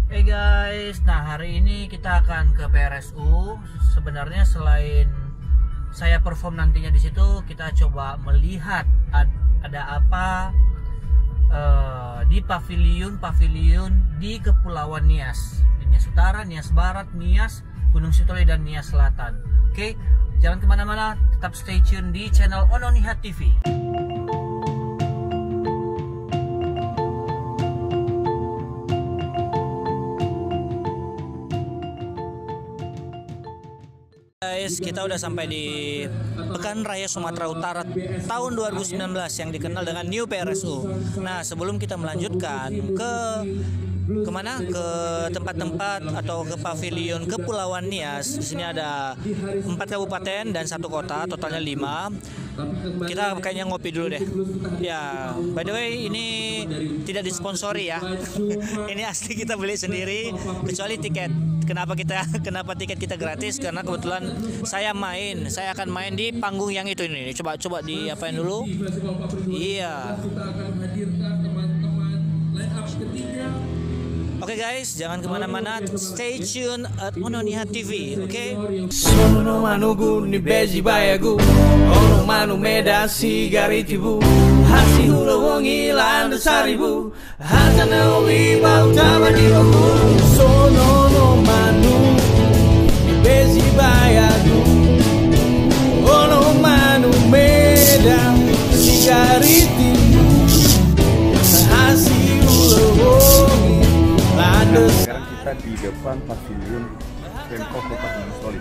Hey guys, nah hari ini kita akan ke PRSU. Sebenarnya selain saya perform nantinya di situ, kita coba melihat ada apa di pavilion di Kepulauan Nias, di Nias Utara, Nias Barat, Nias, Gunung Sitoli, dan Nias Selatan. Oke, jangan kemana-mana, tetap stay tune di channel Ononihat TV. Guys, kita udah sampai di Pekan Raya Sumatera Utara tahun 2019 yang dikenal dengan New PRSU. Nah, sebelum kita melanjutkan kemana, ke tempat-tempat atau ke pavilion Kepulauan Nias, di sini ada 4 kabupaten dan 1 kota, totalnya 5. Kita kayaknya ngopi dulu deh. Ya, by the way, ini tidak disponsori ya. Ini asli kita beli sendiri, kecuali tiket. Kenapa tiket kita gratis? Karena kebetulan saya akan main di panggung yang itu ini. Coba diapain dulu? Iya. Oke guys, jangan kemana-mana, stay tune at Ononihat TV, oke? Sono manugu ni beji bayagu, ono manu meda sigaritibu, hasi hula wongi landa saribu, hazana wi bau tabadibu. Sono no manu ni beji bayagu, ono manu meda sigaritibu, hasi hula wongi. Sekarang kita di depan pavilion Pemkot Kota Gunung Sitoli.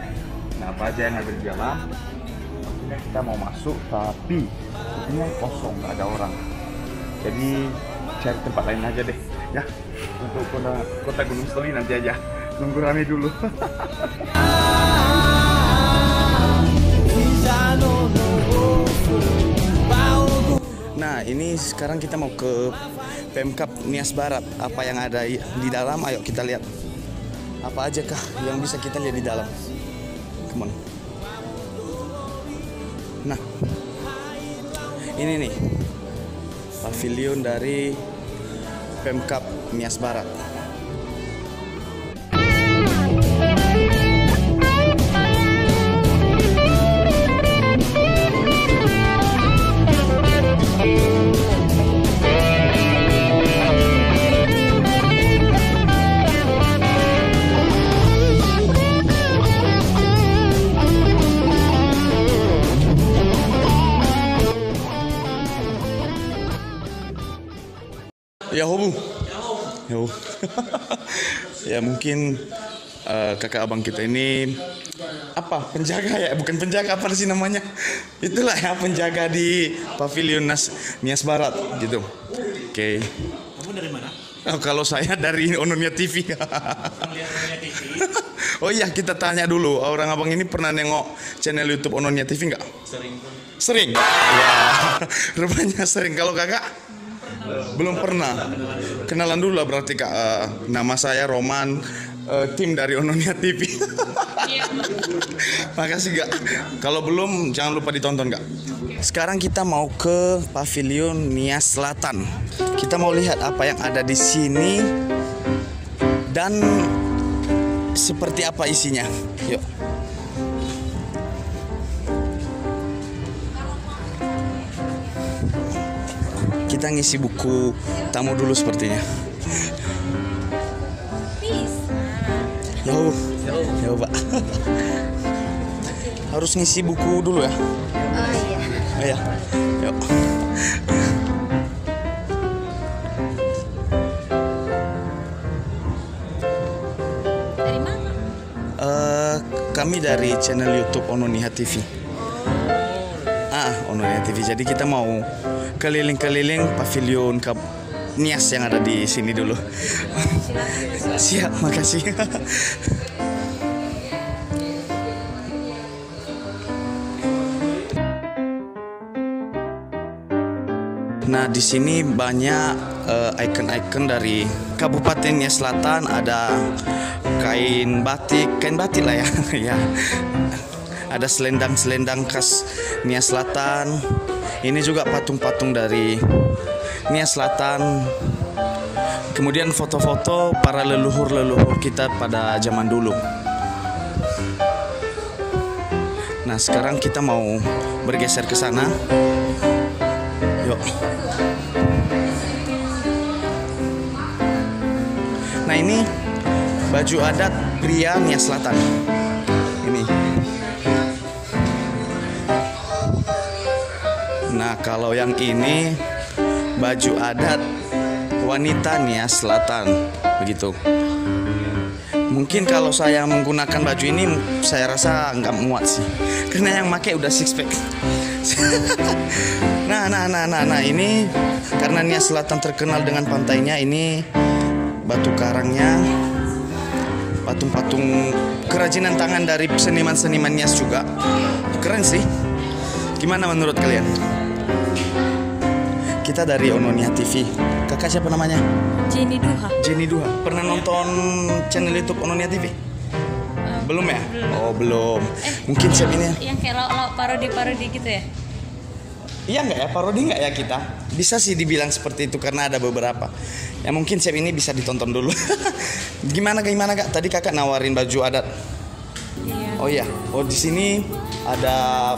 Nah, apa aja yang ada di dalam? Sepertinya kita mau masuk, tapi sepertinya kosong, nggak ada orang. Jadi cari tempat lain aja deh, ya. Untuk Kota Gunung Sitoli nanti aja. Nunggu rame dulu. Nah, ini sekarang kita mau ke Pemkap Nias Barat. Apa yang ada di dalam? Ayo kita lihat. Apa aja kah yang bisa kita lihat di dalam? Come on. Nah, ini nih pavilion dari Pemkap Nias Barat. Ya hobu. Ya mungkin kakak abang kita ini apa, penjaga ya, bukan penjaga, apa sih namanya, itulah ya, penjaga di pavilion Nias Barat gitu. Oke. Kamu dari mana? Oh, kalau saya dari Ononihat TV. Oh iya, kita tanya dulu, orang abang ini pernah nengok channel YouTube Ononihat TV nggak? Sering. Ya, rupanya sering. Kalau kakak? Belum pernah. Kenalan dulu lah berarti kak. Nama saya Roman, tim dari Ononihat TV. Makasih kak. Kalau belum jangan lupa ditonton kak. Sekarang kita mau ke pavilion Nias Selatan. Kita mau lihat apa yang ada di sini dan seperti apa isinya. Yuk. Kita ngisi buku tamu dulu sepertinya. Yo, Pak. Harus ngisi buku dulu ya. Oh iya. Oh iya. Yuk. Dari mana? Kami dari channel YouTube Ononihat TV. Ononihat TV. Jadi kita mau keliling-keliling pavilion Nias yang ada di sini dulu. Siap, makasih. Nah, di sini banyak ikon-ikon dari Kabupaten Nias Selatan. Ada kain batik lah ya. Ya. Ada selendang-selendang khas Nias Selatan. Ini juga patung-patung dari Nias Selatan. Kemudian foto-foto para leluhur-leluhur kita pada zaman dulu. Nah, sekarang kita mau bergeser ke sana. Yuk. Nah, ini baju adat pria Nias Selatan. Ini. Nah, kalau yang ini baju adat wanita Nias Selatan, begitu. Mungkin kalau saya menggunakan baju ini, saya rasa nggak muat sih, karena yang pakai udah six pack. Nah, ini karena Nias Selatan terkenal dengan pantainya, ini batu karangnya, patung-patung kerajinan tangan dari seniman-seniman Nias juga. Keren sih. Gimana menurut kalian? Kita dari Ononia TV. Kakak siapa namanya? Jenny Duha. Jenny Duha. Pernah nonton channel YouTube Ononia TV? Belum ya? Oh, belum. Mungkin siap ini. Yang kayak lauk parodi-parodi gitu ya? Iya nggak ya? Parodi nggak ya kita? Bisa sih dibilang seperti itu karena ada beberapa. Ya mungkin siap ini bisa ditonton dulu. Gimana Kak? Tadi Kakak nawarin baju adat. Iya. Oh iya. Oh, di sini ada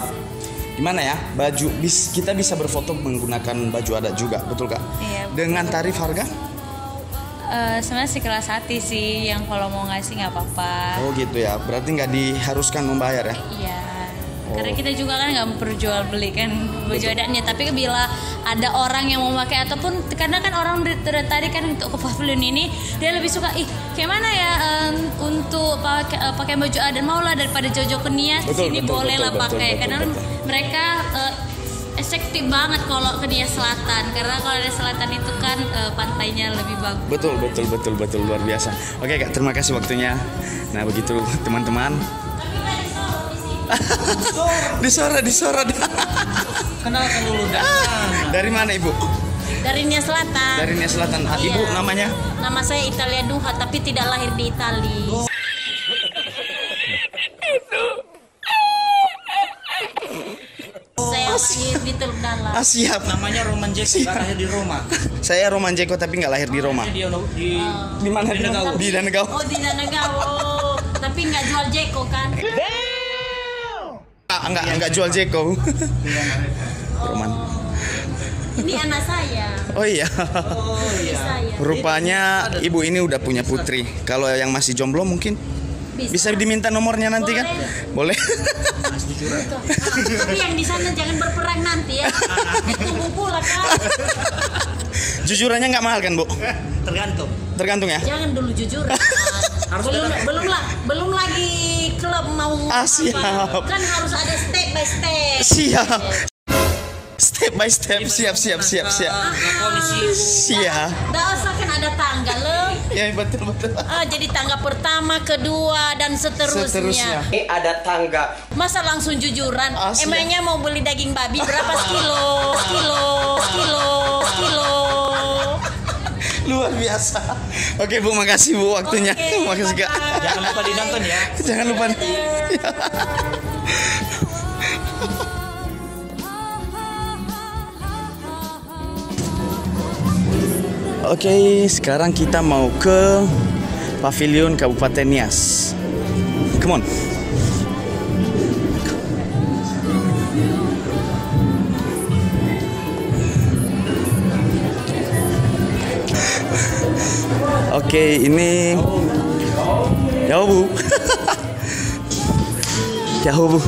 gimana ya? Baju kita bisa berfoto menggunakan baju adat juga, betul Kak? Iya. Dengan tarif harga? Sebenarnya sih kelas hati sih, yang kalau mau ngasih nggak apa-apa. Oh gitu ya. Berarti nggak diharuskan membayar ya? Iya. Oh. Karena kita juga kan nggak memperjual belikan baju adatnya, tapi bila ada orang yang mau pakai ataupun karena kan orang dari tadi kan untuk ke pavilion ini dia lebih suka kayak mana ya untuk pakai baju adat maulah daripada jauh-jauh ke Nias, sini boleh lah pakai karena mereka efektif banget kalau ke Nias Selatan, karena kalau di selatan itu kan pantainya lebih bagus. Betul luar biasa. Oke Kak, terima kasih waktunya. Nah begitu teman-teman. Disorot. Kenalkan dulu Dari mana Ibu? Dari Nias Selatan. Dari Nias Selatan. Iya. Ibu namanya? Nama saya Italia Duha, tapi tidak lahir di Italia. Saya lahir di Teluk Dalam. Siap. Namanya Roman Jeko, lahir di Roma. Saya Roman Jeko tapi nggak lahir di Roma. Di mana? Di Danegau. Oh, di Danegau. Tapi nggak jual Jeko kan? Enggak jual Jeko. Roman. Ini anak saya. Oh iya. Saya. Rupanya ibu ini udah punya putri. Kalau yang masih jomblo mungkin bisa diminta nomornya nanti kan? Boleh. Tapi yang di sana jangan berperang nanti ya. Tunggu pula kan. Jujurannya nggak mahal kan Bu? Tergantung ya. Jangan dulu jujur. belum lagi klub mau siap. Kan harus ada step by step. Siap. Step by step. Siap. Siap. Dasar kan ada tangga loh. Ya betul. Jadi tangga pertama, kedua dan seterusnya. Ini ada tangga. Masa langsung jujuran? Siap. Emangnya mau beli daging babi berapa kilo? Luar biasa. Oke Bu, makasih Bu waktunya. Makasih Kak. Jangan lupa ditonton ya. Jangan lupa. Oke, sekarang kita mau ke Pavilion Kabupaten Nias. Come on. Oke, ini ya Bu. Ya Bu.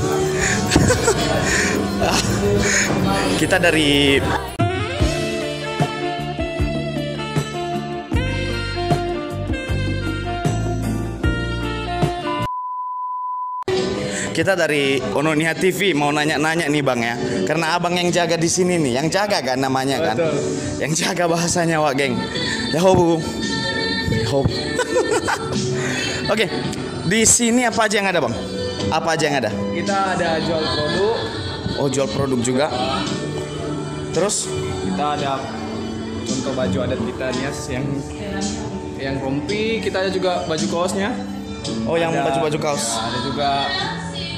Kita dari Ononia TV mau nanya-nanya nih Bang ya. Karena abang yang jaga di sini nih, yang jaga kan namanya kan. Yang jaga bahasanya Wak Geng. Ya Bu. Oke, di sini apa aja yang ada Bang? Apa aja yang ada? Kita ada jual produk. Oh, jual produk juga. Terus Kita ada contoh baju adat kita Nias yang rompi. Kita ada juga baju kaosnya. oh yang Ada- baju-baju kaos. Ya, ada juga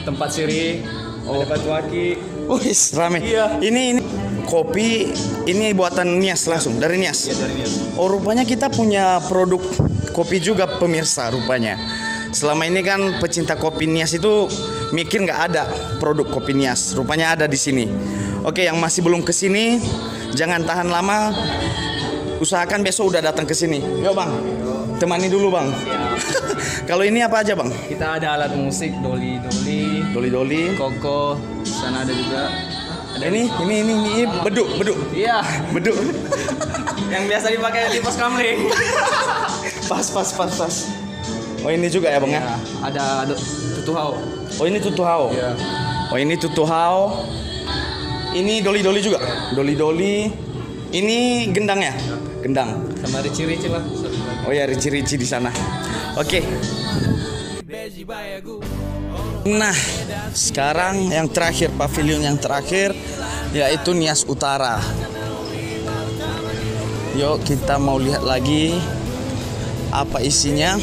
tempat siri. Ada batu aki. Wih, rame. Iya. Ini kopi ini buatan Nias langsung dari Nias. Ya, dari Nias. Oh, rupanya kita punya produk kopi juga pemirsa rupanya. Selama ini kan pecinta kopi Nias itu mikir nggak ada produk kopi Nias. Rupanya ada di sini. Oke, yang masih belum ke sini jangan tahan lama. Usahakan besok udah datang ke sini. Yuk bang, temani dulu bang. Kalau ini apa aja bang? Kita ada alat musik, Doli-doli. koko, sana ada juga. Ada Ini beduk. Iya, Beduk. yang biasa dipakai di pos kamling. Pas. Oh ini juga ya bang ya? Ya, ada tutuhau. Oh ini tutuhau. Iya. Oh ini tutuhau. Ini doli-doli juga. Doli-doli. Ini gendang ya? Gendang. Sama rici-rici lah. Oh ya rici-rici di sana. Oke. Nah, sekarang yang terakhir, pavilion yang terakhir yaitu Nias Utara. Yuk kita mau lihat lagi apa isinya.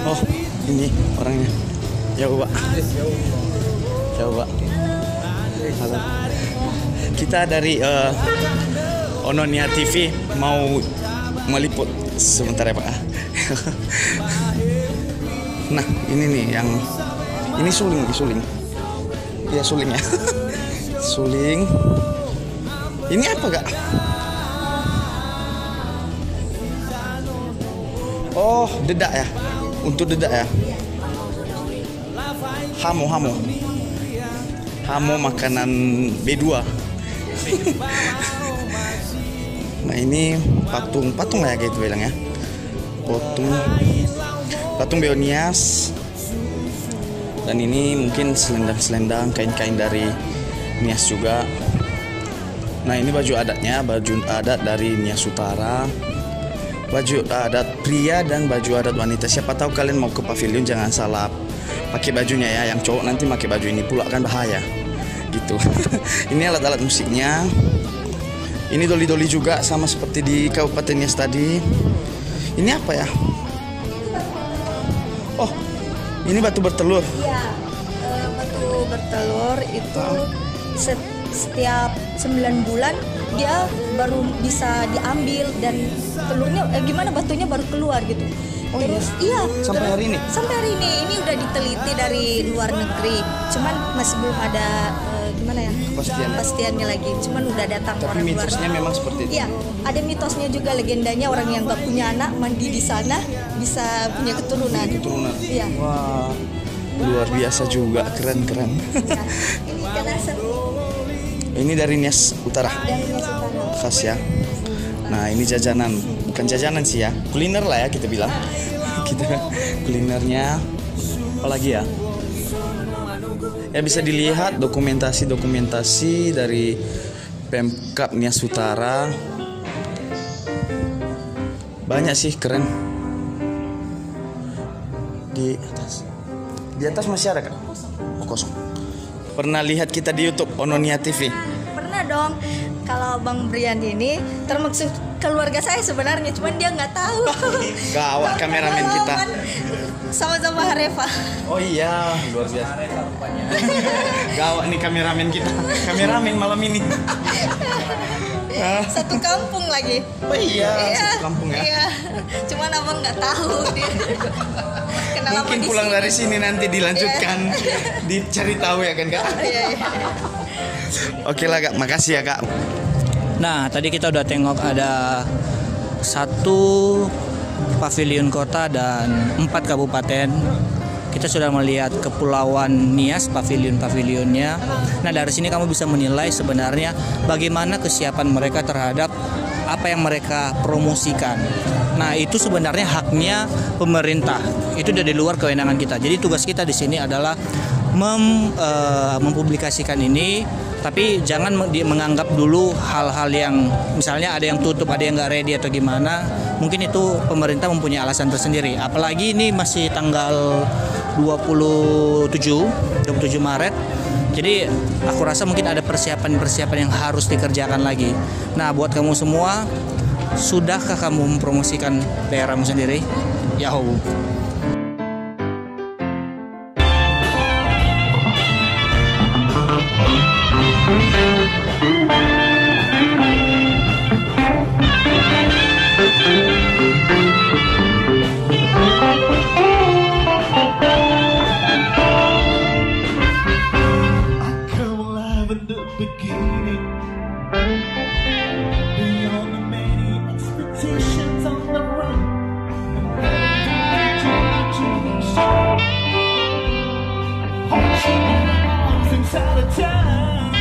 Oh, ini orangnya. Ya, Pak. Halo. Kita dari Ononia TV mau meliput sebentar ya Pak. Nah ini nih yang ini suling. Ya suling ya. Suling. Ini apa Kak? Oh dedak ya. Untuk dedak ya. Hamo makanan B2. Nah ini patung lah ya gitu bilang ya. Patung Beonias. Dan ini mungkin selendang kain-kain dari Nias juga. Nah ini baju adat dari Nias Utara. Baju adat pria dan baju adat wanita. Siapa tahu kalian mau ke pavilion jangan salah pakai bajunya ya. Yang cowok nanti pakai baju ini pula kan bahaya gitu. Ini alat-alat musiknya. Ini doli-doli juga sama seperti di Kabupaten Nias tadi. Ini apa ya? Oh, ini batu bertelur. Iya, batu bertelur itu setiap 9 bulan dia baru bisa diambil dan telurnya gimana batunya baru keluar gitu. Oh, terus iya. Sampai hari ini? Sampai hari ini udah diteliti dari luar negeri. Cuman masih belum ada gimana ya? Kepastiannya lagi. Cuman udah datang Tapi orang luar. mitosnya memang seperti itu. Iya, ada mitosnya juga legendanya orang yang gak punya anak mandi di sana bisa punya keturunan. Iya. Wah, luar biasa juga, keren. Ya, ini ikan asap Ini dari Nias Utara, dari Nias Utara. khas ya. Nah ini jajanan, bukan jajanan sih ya, kuliner lah ya kita bilang. Kita kulinernya, apa lagi ya? Ya bisa dilihat dokumentasi dari Pemkab Nias Utara. Banyak sih, keren. Di atas masih ada Kak? Oh kosong. Pernah lihat kita di YouTube Ononia TV? Pernah dong. Kalau Bang Brian ini termasuk keluarga saya sebenarnya, cuman dia nggak tahu. Gawat kameramen kita. Sama-sama Harefa. Oh iya, luar biasa. Gawat nih kameramen kita. Kameramen malam ini. Satu kampung lagi. Oh iya, satu kampung ya. Iya. Cuman abang nggak tahu dia. Kenal Mungkin di pulang sini. dari sini nanti dilanjutkan, dicari tahu ya kan Kak. Iya. Oke lah Kak, makasih ya Kak. Nah, tadi kita udah tengok ada 1 pavilion kota dan 4 kabupaten. Kita sudah melihat kepulauan Nias, pavilion-pavilionnya. Nah, dari sini kamu bisa menilai sebenarnya bagaimana kesiapan mereka terhadap apa yang mereka promosikan. Nah, itu sebenarnya haknya pemerintah. Itu dari luar kewenangan kita. Jadi tugas kita di sini adalah mempublikasikan ini, tapi jangan menganggap dulu hal-hal yang misalnya ada yang tutup, ada yang nggak ready atau gimana. Mungkin itu pemerintah mempunyai alasan tersendiri. Apalagi ini masih tanggal 27 Maret. Jadi aku rasa mungkin ada persiapan yang harus dikerjakan lagi. Nah, buat kamu semua, sudahkah kamu mempromosikan daerahmu sendiri? Yahoo. politicians on the run. Inside of town,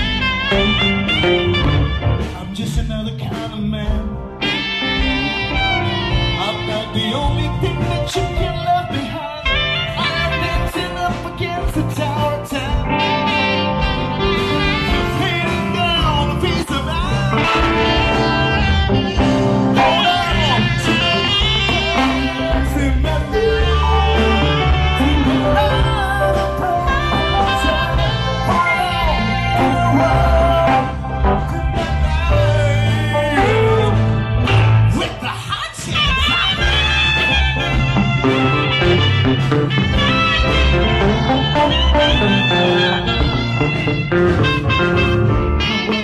I'm just another kind of man. I'm not the only thing that you can left behind. I'm dancing up against the tower of town, laying down a piece of iron. Hold on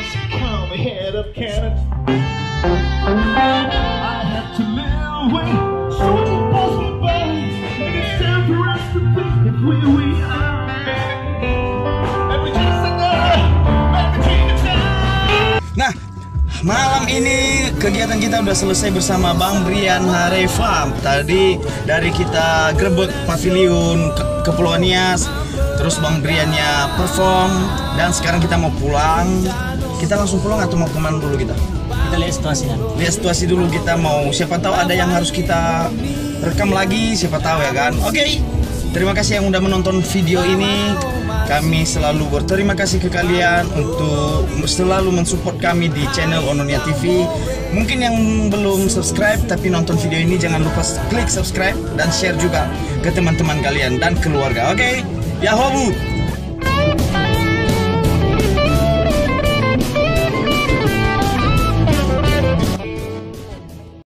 to come ahead of Canada. I have to live with so possible bones. It's time for us to think of where we are. And we just another man between the time. Nah, malam ini kegiatan kita udah selesai bersama Bang Brian Hareva. Tadi dari kita grebek pavilion Kepulauan Nias, terus Bang Briannya perform, dan sekarang kita mau pulang. Kita langsung pulang atau mau kemana dulu kita? Kita lihat situasinya. Lihat situasi dulu, kita mau, siapa tahu ada yang harus kita rekam lagi, siapa tahu ya kan. Oke, terima kasih yang udah menonton video ini. Kami selalu berterima kasih ke kalian untuk selalu mensupport kami di channel Ononia TV. Mungkin yang belum subscribe tapi nonton video ini, jangan lupa klik subscribe dan share juga ke teman-teman kalian dan keluarga. Oke, Yahoo!